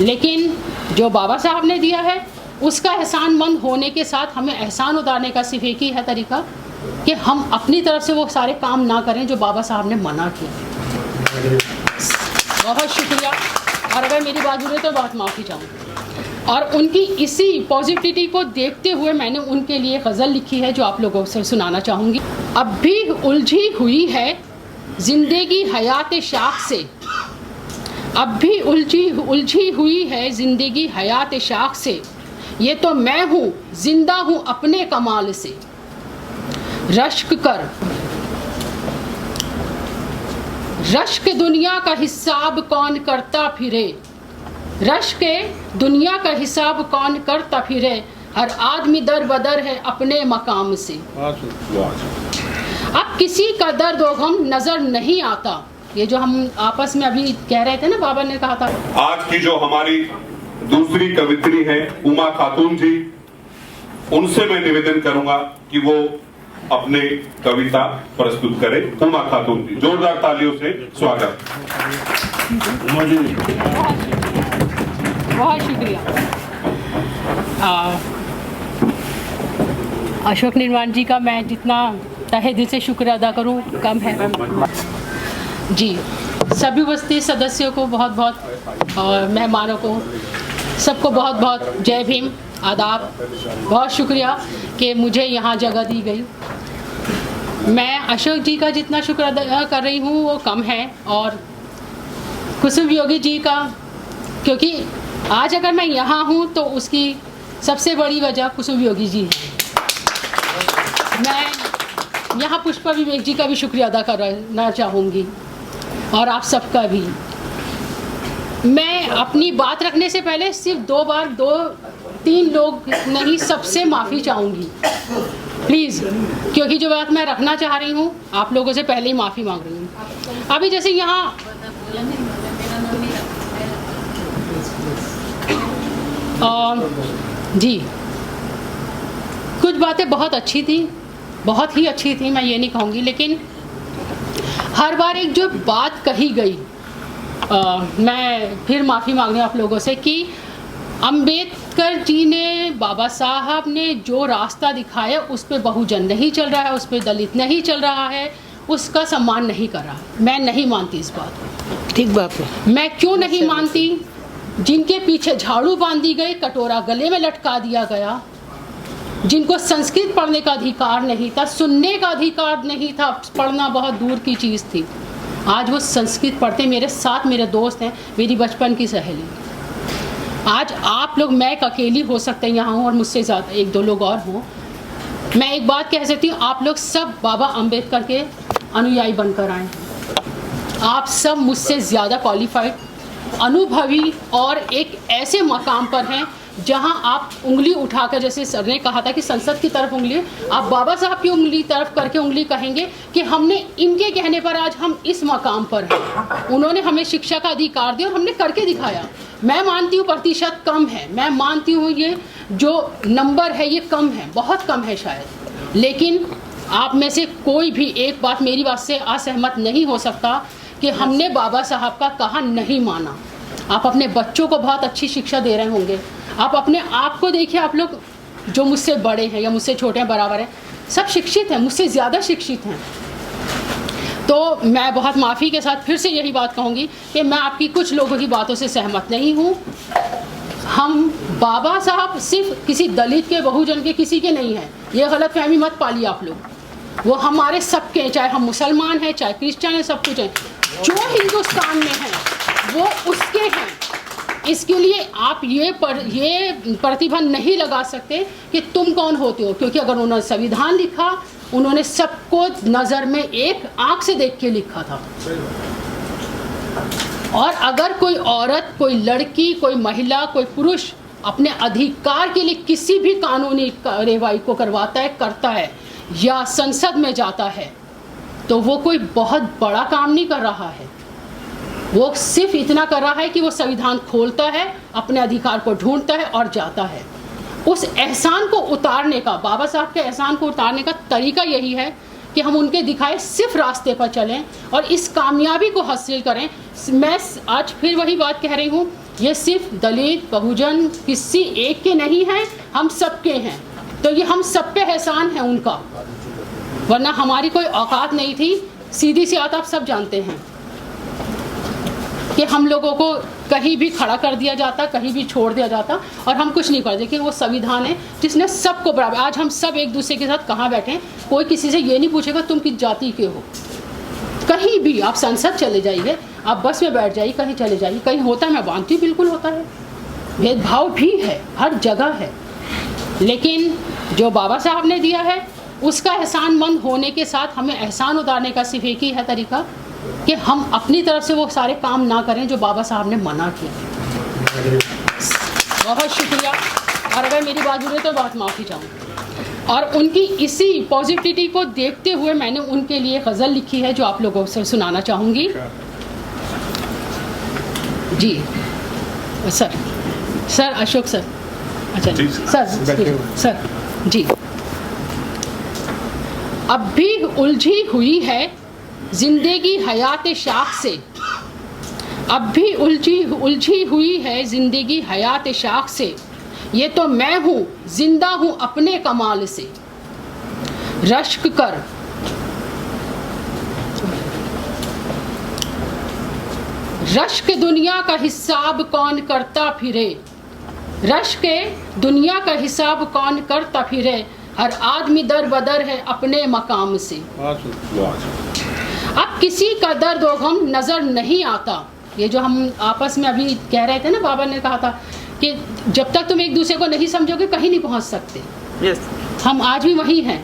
लेकिन जो बाबा साहब ने दिया है उसका एहसानमंद होने के साथ हमें एहसान उतारने का सिर्फ एक ही है तरीका कि हम अपनी तरफ से वो सारे काम ना करें जो बाबा साहब ने मना किया। बहुत शुक्रिया, और अगर मेरी बात बुरी तो बहुत माफ़ी चाहूँगी। और उनकी इसी पॉजिटिविटी को देखते हुए मैंने उनके लिए गज़ल लिखी है जो आप लोगों से सुनाना चाहूँगी। अब भी उलझी हुई है ज़िंदगी हयात शाख से, अब भी उलझी हुई है ज़िंदगी हयात शाख से, ये तो मैं हूँ जिंदा हूँ अपने कमाल से। रश्क दुनिया का हिसाब कौन करता फिरे, रश्क दुनिया का हिसाब कौन करता फिरे, हर आदमी दर बदर है अपने मकाम से। अब किसी का दर्द व गम नजर नहीं आता, ये जो हम आपस में अभी कह रहे थे ना, बाबा ने कहा था। आज की जो हमारी दूसरी कवित्री है उमा खातून जी, उनसे मैं निवेदन करूंगा कि वो अपने कविता प्रस्तुत करें। उमा खातून जी, जोरदार तालियों से स्वागत। उमा जी, बहुत शुक्रिया। अशोक निर्माण जी का मैं जितना तहे दिल से शुक्र अदा करूं कम है जी। सभी उपस्थित सदस्यों को बहुत बहुत और मेहमानों को सबको बहुत बहुत जय भीम, आदाब। बहुत शुक्रिया कि मुझे यहाँ जगह दी गई। मैं अशोक जी का जितना शुक्र अदा कर रही हूँ वो कम है, और कुसुम योगी जी का, क्योंकि आज अगर मैं यहाँ हूँ तो उसकी सबसे बड़ी वजह कुसुम योगी जी है। मैं यहाँ पुष्पा विवेक जी का भी शुक्रिया अदा करना चाहूँगी, और आप सबका भी। मैं अपनी बात रखने से पहले सिर्फ 2-3 लोग नहीं, सबसे माफ़ी चाहूँगी प्लीज़, क्योंकि जो बात मैं रखना चाह रही हूँ आप लोगों से पहले ही माफ़ी मांग रही हूँ। अभी जैसे यहाँ जी कुछ बातें बहुत अच्छी थी, बहुत ही अच्छी थी, मैं ये नहीं कहूँगी, लेकिन हर बार एक जो बात कही गई, मैं फिर माफ़ी मांग रही हूँ आप लोगों से कि अंबेडकर जी ने, बाबा साहब ने जो रास्ता दिखाया उस पर बहुजन नहीं चल रहा है, उस पर दलित नहीं चल रहा है, उसका सम्मान नहीं कर रहा। मैं नहीं मानती इस बात को। ठीक बात है। मैं क्यों नहीं मानती? जिनके पीछे झाड़ू बांधी गई, कटोरा गले में लटका दिया गया, जिनको संस्कृत पढ़ने का अधिकार नहीं था, सुनने का अधिकार नहीं था, पढ़ना बहुत दूर की चीज़ थी, आज वो संस्कृत पढ़ते। मेरे साथ मेरे दोस्त हैं, मेरी बचपन की सहेली। आज आप लोग, मैं एक अकेली हो सकते हैं यहाँ हूँ और मुझसे ज़्यादा 1-2 लोग और हों, मैं एक बात कह सकती हूँ, आप लोग सब बाबा अंबेडकर के अनुयायी बनकर आए। आप सब मुझसे ज़्यादा क्वालिफाइड, अनुभवी और एक ऐसे मकाम पर हैं जहां आप उंगली उठाकर, जैसे सर ने कहा था कि संसद की तरफ उंगली, आप बाबा साहब की उंगली तरफ करके उंगली कहेंगे कि हमने इनके कहने पर आज हम इस मकाम पर हैं। उन्होंने हमें शिक्षा का अधिकार दिया और हमने करके दिखाया। मैं मानती हूँ प्रतिशत कम है, मैं मानती हूँ ये जो नंबर है ये कम है, बहुत कम है शायद, लेकिन आप में से कोई भी एक बात, मेरी बात से असहमत नहीं हो सकता कि हमने बाबा साहब का कहा नहीं माना। आप अपने बच्चों को बहुत अच्छी शिक्षा दे रहे होंगे, आप अपने आप को देखिए, आप लोग जो मुझसे बड़े हैं या मुझसे छोटे हैं, बराबर हैं, सब शिक्षित हैं, मुझसे ज़्यादा शिक्षित हैं। तो मैं बहुत माफ़ी के साथ फिर से यही बात कहूँगी कि मैं आपकी कुछ लोगों की बातों से सहमत नहीं हूँ। हम बाबा साहब सिर्फ किसी दलित के, बहुजन के, किसी के नहीं हैं, ये गलतफहमी मत पालिए आप लोग। वो हमारे सबके हैं, चाहे हम मुसलमान हैं, चाहे क्रिश्चियन हैं, सब कुछ हैं। जो हिंदुस्तान में हैं वो उसके हैं। इसके लिए आप ये प्रतिबंध नहीं लगा सकते कि तुम कौन होते हो, क्योंकि अगर उन्होंने संविधान लिखा, उन्होंने सबको नज़र में एक आंख से देख के लिखा था। और अगर कोई औरत, कोई लड़की, कोई महिला, कोई पुरुष अपने अधिकार के लिए किसी भी कानूनी कार्रवाई को करवाता है, करता है या संसद में जाता है, तो वो कोई बहुत बड़ा काम नहीं कर रहा है। वो सिर्फ इतना कर रहा है कि वो संविधान खोलता है, अपने अधिकार को ढूंढता है और जाता है। उस एहसान को उतारने का, बाबा साहब के एहसान को उतारने का तरीका यही है कि हम उनके दिखाए सिर्फ रास्ते पर चलें और इस कामयाबी को हासिल करें। मैं आज फिर वही बात कह रही हूँ ये सिर्फ दलित बहुजन किसी एक के नहीं हैं, हम सबके हैं। तो ये हम सब पे एहसान है उनका, वरना हमारी कोई औकात नहीं थी। सीधी सी बात आप सब जानते हैं कि हम लोगों को कहीं भी खड़ा कर दिया जाता, कहीं भी छोड़ दिया जाता और हम कुछ नहीं करते, क्योंकि वो संविधान है जिसने सबको बराबर। आज हम सब एक दूसरे के साथ कहाँ बैठे हैं, कोई किसी से ये नहीं पूछेगा तुम किस जाति के हो। कहीं भी आप संसद चले जाइए, आप बस में बैठ जाइए, कहीं चले जाइए, कहीं होता है, मैं मानती हूँ बिल्कुल होता है, भेदभाव भी है, हर जगह है। लेकिन जो बाबा साहब ने दिया है उसका एहसानमंद होने के साथ हमें एहसान उतारने का सिर्फ एक ही है तरीका कि हम अपनी तरफ से वो सारे काम ना करें जो बाबा साहब ने मना किया। बहुत शुक्रिया, और अगर मेरी बात बुरी है तो बहुत माफ़ी चाहूँ। और उनकी इसी पॉजिटिविटी को देखते हुए मैंने उनके लिए गज़ल लिखी है जो आप लोगों से सुनाना चाहूँगी। जी सर अशोक सर, अच्छा जी सर जी। अब भी उलझी हुई है जिंदगी हयात शाख से, अब भी उलझी हुई है जिंदगी हयात शाख से, ये तो मैं हूँ जिंदा हूँ अपने कमाल से। रश्क कर रश्क दुनिया का हिसाब कौन करता फिरे, रश्क दुनिया का हिसाब कौन करता फिरे, हर आदमी दर बदर है अपने मकाम से। अब किसी का दर्द और गम नज़र नहीं आता, ये जो हम आपस में अभी कह रहे थे ना, बाबा ने कहा था कि जब तक तुम एक दूसरे को नहीं समझोगे कहीं नहीं पहुंच सकते। हम आज भी वही हैं।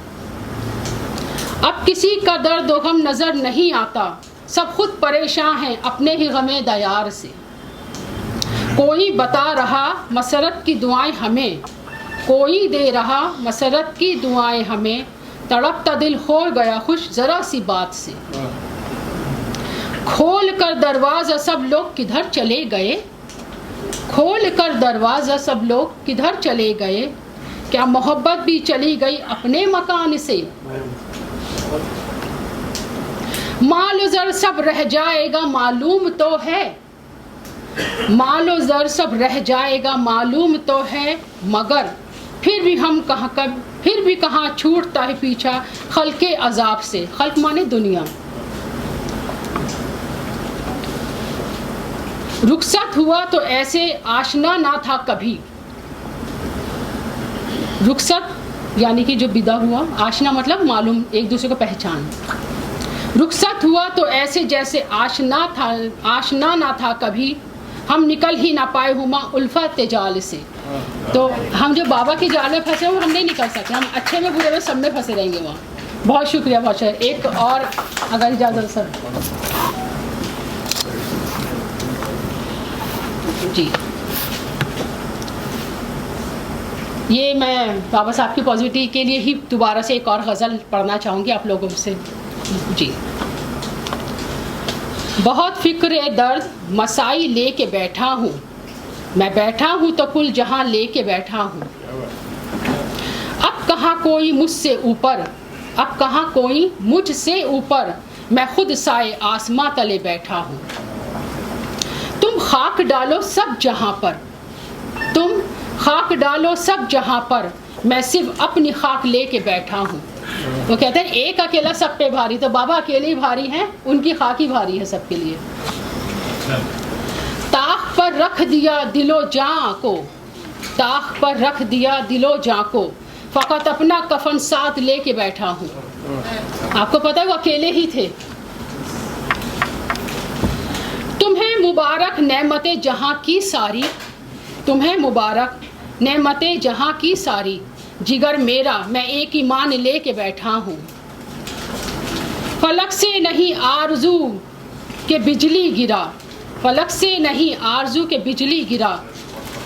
अब किसी का दर्द और गम नज़र नहीं आता, सब खुद परेशान हैं अपने ही गमे दयार से। कोई बता रहा मसरत की दुआएं हमें, कोई दे रहा मसरत की दुआएं हमें, तड़पता दिल हो गया खुश जरा सी बात से। खोल कर दरवाज़ा सब लोग किधर चले गए, खोल कर दरवाज़ा सब लोग किधर चले गए, क्या मोहब्बत भी चली गई अपने मकान से। मालो ज़र सब रह जाएगा मालूम तो है, मालो ज़र सब रह जाएगा मालूम तो है, मगर फिर भी कहाँ छूटता है पीछा खल्के अजाब से। खल्क माने दुनिया। रुखसत हुआ तो ऐसे आशना ना था कभी, रुखसत यानी कि जो विदा हुआ, आशना मतलब मालूम, एक दूसरे को पहचान। रुखसत हुआ तो ऐसे जैसे आशना ना था कभी, हम निकल ही ना पाए हुमा उल्फत जाल से। तो हम जो बाबा के जाल में फंसे वो हम नहीं निकल सकते, हम अच्छे में बुरे में सब में फंसे रहेंगे वहाँ। बहुत शुक्रिया, बहुत शुक्रिया। एक और अगर इजाज़त सर जी। ये मैं बाबा साहब की पॉजिटिविटी के लिए ही दोबारा से एक और गज़ल पढ़ना चाहूँगी आप लोगों से जी। बहुत फ़िक्र दर्द मसाई लेके बैठा हूँ, मैं बैठा हूँ तो कुल जहाँ लेके बैठा हूँ। अब कहाँ कोई मुझसे ऊपर, अब कहाँ कोई मुझसे ऊपर, मैं खुद साए आसमां तले बैठा हूँ। तुम खाक डालो सब जहाँ पर, तुम खाक डालो सब जहाँ पर, मैं सिर्फ अपनी खाक लेके बैठा हूँ। वो कहते हैं एक अकेला सब पे भारी, तो बाबा अकेले ही भारी हैं, उनकी खाक ही भारी है सबके लिए। ताख पर रख दिया दिलो जां को, ताख पर रख दिया दिलो जां को, फ़कत अपना कफन साथ लेके बैठा हूँ। आपको पता है वो अकेले ही थे। तुम्हें मुबारक नेमतें जहाँ की सारी, तुम्हें मुबारक नेमतें जहाँ की सारी, जिगर मेरा मैं एक ईमान लेके बैठा हूँ। फलक से नहीं आरज़ू के बिजली गिरा, फलक से नहीं आरज़ू के बिजली गिरा,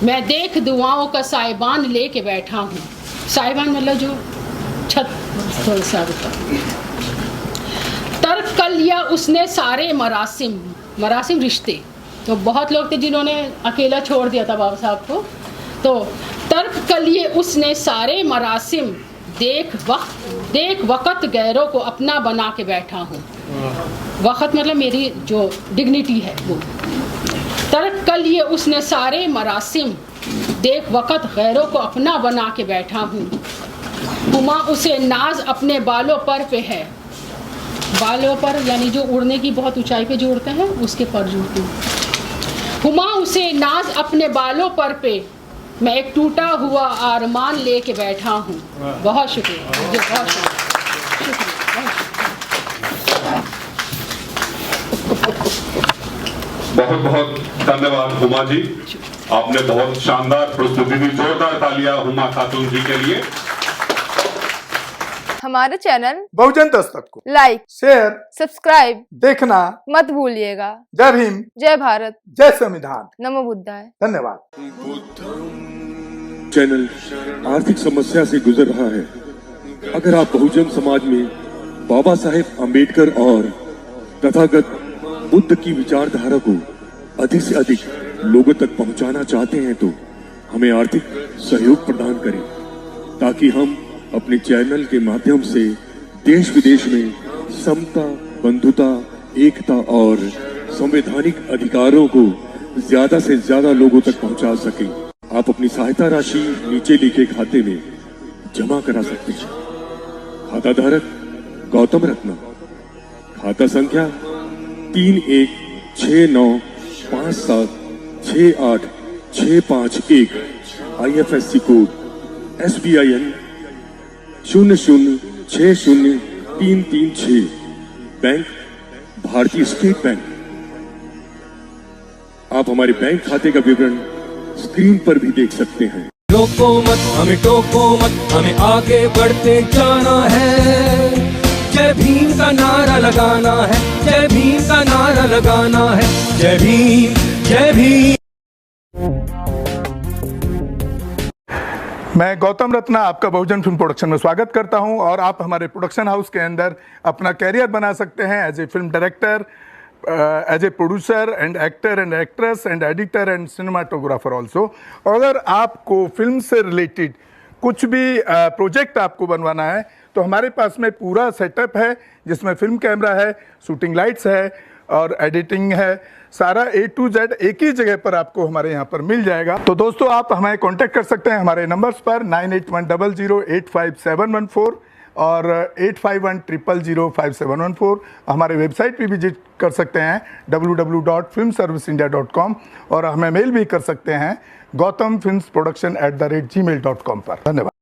मैं देख दुआओं का साइबान लेके बैठा हूँ। साइबान मतलब जो छत थोड़ा सा तर्क कर लिया उसने सारे मरासिम रिश्ते। तो बहुत लोग थे जिन्होंने अकेला छोड़ दिया था बाबा साहब को, तो तर्क कर लिए उसने सारे मरासिम, देख वक़्त गैरों को अपना बना के बैठा हूँ। वक़्त मतलब मेरी जो डिग्निटी है वो। तर्क कर लिए उसने सारे मरासिम, देख वक़्त गैरों को अपना बना के बैठा हूँ। हुमा उसे नाज अपने बालों पर पे है, बालों पर यानी जो उड़ने की बहुत ऊंचाई पे जो उड़ते हैं उसके पर जोड़ती हूँ। हुमा उसे नाज अपने बालों पर पे, मैं एक टूटा हुआ आरमान लेके बैठा हूँ। बहुत शुक्रिया, मुझे बहुत शुक्रिया। बहुत बहुत धन्यवाद हुमा जी, आपने बहुत शानदार प्रस्तुति दी। जोरदार तालियां हुमा खातून जी के लिए। हमारे चैनल बहुजन दस्तक को लाइक, शेयर, सब्सक्राइब देखना मत भूलिएगा। जय भीम, जय भारत, जय संविधान, नमो बुद्धाय। धन्यवाद। चैनल आर्थिक समस्या से गुजर रहा है। अगर आप बहुजन समाज में बाबा साहेब अम्बेडकर और तथागत बुद्ध की विचारधारा को अधिक से अधिक लोगों तक पहुंचाना चाहते हैं तो हमें आर्थिक सहयोग प्रदान करें, ताकि हम अपने चैनल के माध्यम से देश विदेश में समता, बंधुता, एकता और संवैधानिक अधिकारों को ज्यादा से ज्यादा लोगों तक पहुंचा सकें। आप अपनी सहायता राशि नीचे लिखे खाते में जमा करा सकते हैं। खाता धारक गौतम रत्ना, खाता संख्या 316957686551, IFSC कोड SBIN 0060336, बैंक भारतीय स्टेट बैंक। आप हमारे बैंक खाते का विवरण स्क्रीन पर भी देख सकते हैं। रोको मत, हमें टोको मत, हमें आगे बढ़ते जाना है। जय भीम का नारा लगाना है, जय भीम का नारा लगाना है। जय भीम, जय भीम। मैं गौतम रत्ना आपका बहुजन फिल्म प्रोडक्शन में स्वागत करता हूं और आप हमारे प्रोडक्शन हाउस के अंदर अपना कैरियर बना सकते हैं as a film director, as a producer and actor and actress and editor and cinematographer also. अगर आपको फिल्म से रिलेटेड कुछ भी प्रोजेक्ट आपको बनवाना है तो हमारे पास में पूरा सेटअप है, जिसमें फिल्म कैमरा है, शूटिंग लाइट्स है और एडिटिंग है। सारा A to Z एक ही जगह पर आपको हमारे यहाँ पर मिल जाएगा। तो दोस्तों आप हमें कांटेक्ट कर सकते हैं हमारे नंबर्स पर 9810085714 और 8510005714। हमारे वेबसाइट पे विजिट कर सकते हैं www.filmserviceindia.com और हमें मेल भी कर सकते हैं gautamfilmsproduction@gmail.com पर। धन्यवाद।